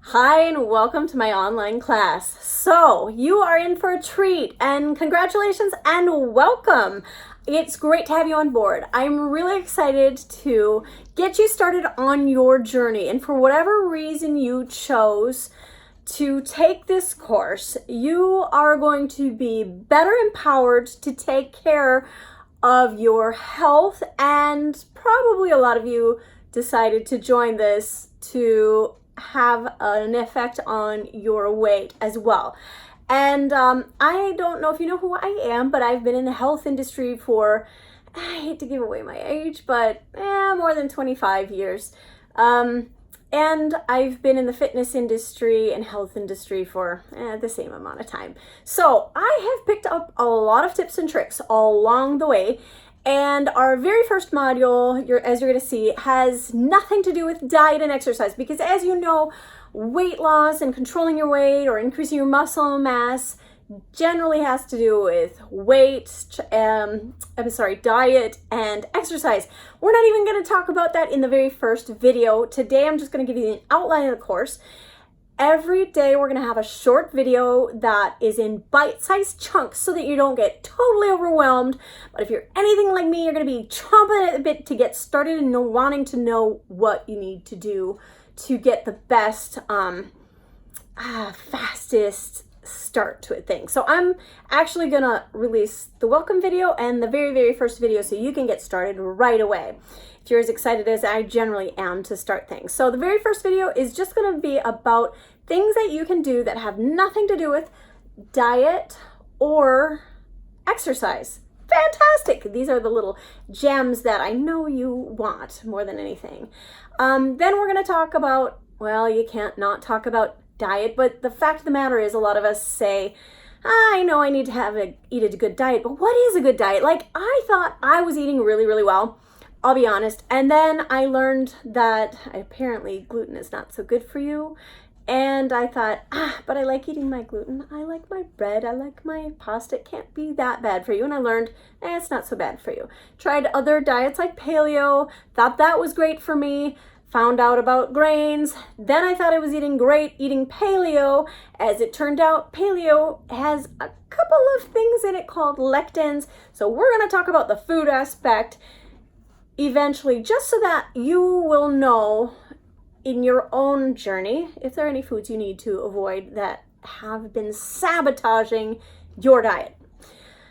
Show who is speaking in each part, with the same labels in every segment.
Speaker 1: Hi, and welcome to my online class. So, you are in for a treat, and congratulations and welcome. It's great to have you on board. I'm really excited to get you started on your journey, and for whatever reason you chose to take this course, you are going to be better empowered to take care of your health, and probably a lot of you decided to join this to have an effect on your weight as well. And I don't know if you know who I am, but I've been in the health industry for, I hate to give away my age, but more than 25 years. And I've been in the fitness industry and health industry for the same amount of time. So I have picked up a lot of tips and tricks along the way. And our very first module, as you're going to see, has nothing to do with diet and exercise, because as you know, weight loss and controlling your weight or increasing your muscle mass generally has to do with diet and exercise. We're not even going to talk about that in the very first video. Today, I'm just going to give you an outline of the course. Every day we're going to have a short video that is in bite-sized chunks so that you don't get totally overwhelmed. But if you're anything like me, you're going to be chomping at the bit to get started and wanting to know what you need to do to get the best, fastest start to a thing. So I'm actually going to release the welcome video and the very, very first video so you can get started right away, if you're as excited as I generally am to start things. So the very first video is just going to be about things that you can do that have nothing to do with diet or exercise. Fantastic! These are the little gems that I know you want more than anything. Then we're going to talk about, well, you can't not talk about diet, but the fact of the matter is a lot of us say, I know I need to eat a good diet, but what is a good diet? Like, I thought I was eating really, really well. I'll be honest. And then I learned that apparently gluten is not so good for you. And I thought, but I like eating my gluten. I like my bread. I like my pasta. It can't be that bad for you. And I learned, it's not so bad for you. Tried other diets like paleo, thought that was great for me. Found out about grains. Then I thought I was eating great eating paleo. As it turned out, paleo has a couple of things in it called lectins. So we're going to talk about the food aspect eventually, just so that you will know in your own journey if there are any foods you need to avoid that have been sabotaging your diet.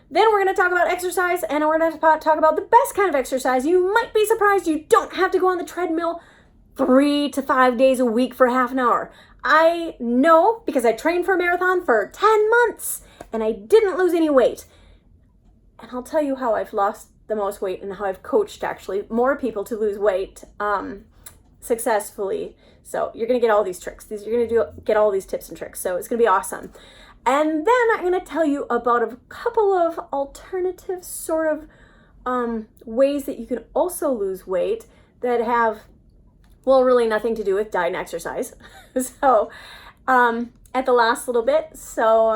Speaker 1: Then we're going to talk about exercise, and we're going to talk about the best kind of exercise. You might be surprised you don't have to go on the treadmill 3 to 5 days a week for half an hour. I know, because I trained for a marathon for 10 months and I didn't lose any weight. And I'll tell you how I've lost the most weight and how I've coached actually more people to lose weight successfully. So you're going to get all these tricks. You're going to get all these tips and tricks. So it's going to be awesome. And then I'm going to tell you about a couple of alternative sort of ways that you can also lose weight that have, well, really nothing to do with diet and exercise. So at the last little bit, so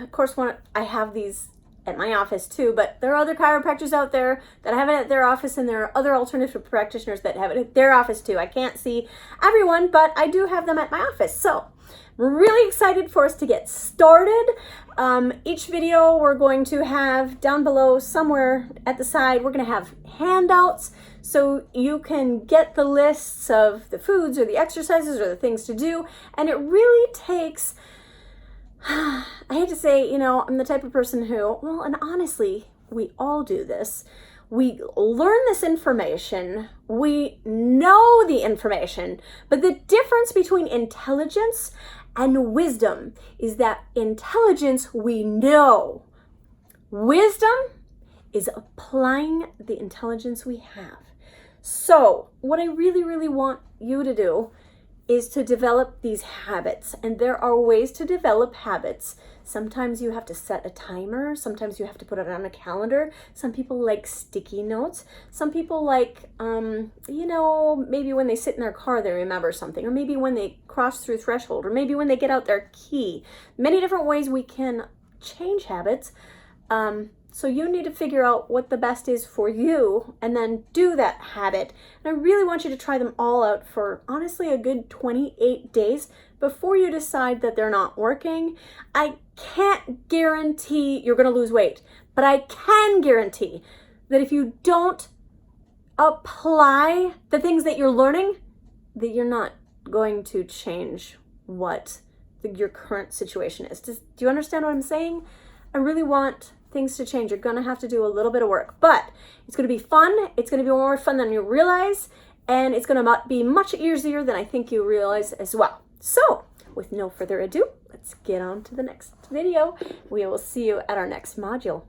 Speaker 1: of course I have these at my office too, but there are other chiropractors out there that have it at their office, and there are other alternative practitioners that have it at their office too. I can't see everyone, but I do have them at my office. So I'm really excited for us to get started. Each video we're going to have down below somewhere at the side, we're going to have handouts so you can get the lists of the foods or the exercises or the things to do. And it really takes, I hate to say, I'm the type of person who, well, and honestly, we all do this. We learn this information, we know the information, but the difference between intelligence and wisdom is that intelligence we know. Wisdom is applying the intelligence we have. So what I really, really want you to do is to develop these habits. And there are ways to develop habits. Sometimes you have to set a timer. Sometimes you have to put it on a calendar. Some people like sticky notes. Some people like, maybe when they sit in their car, they remember something, or maybe when they cross through threshold, or maybe when they get out their key. Many different ways we can change habits. So you need to figure out what the best is for you and then do that habit. And I really want you to try them all out for honestly a good 28 days before you decide that they're not working. I can't guarantee you're going to lose weight, but I can guarantee that if you don't apply the things that you're learning, that you're not going to change what your current situation is. Do you understand what I'm saying? I really want things to change. You're going to have to do a little bit of work, but it's going to be fun. It's going to be more fun than you realize, and it's going to be much easier than I think you realize as well. So with no further ado, let's get on to the next video. We will see you at our next module.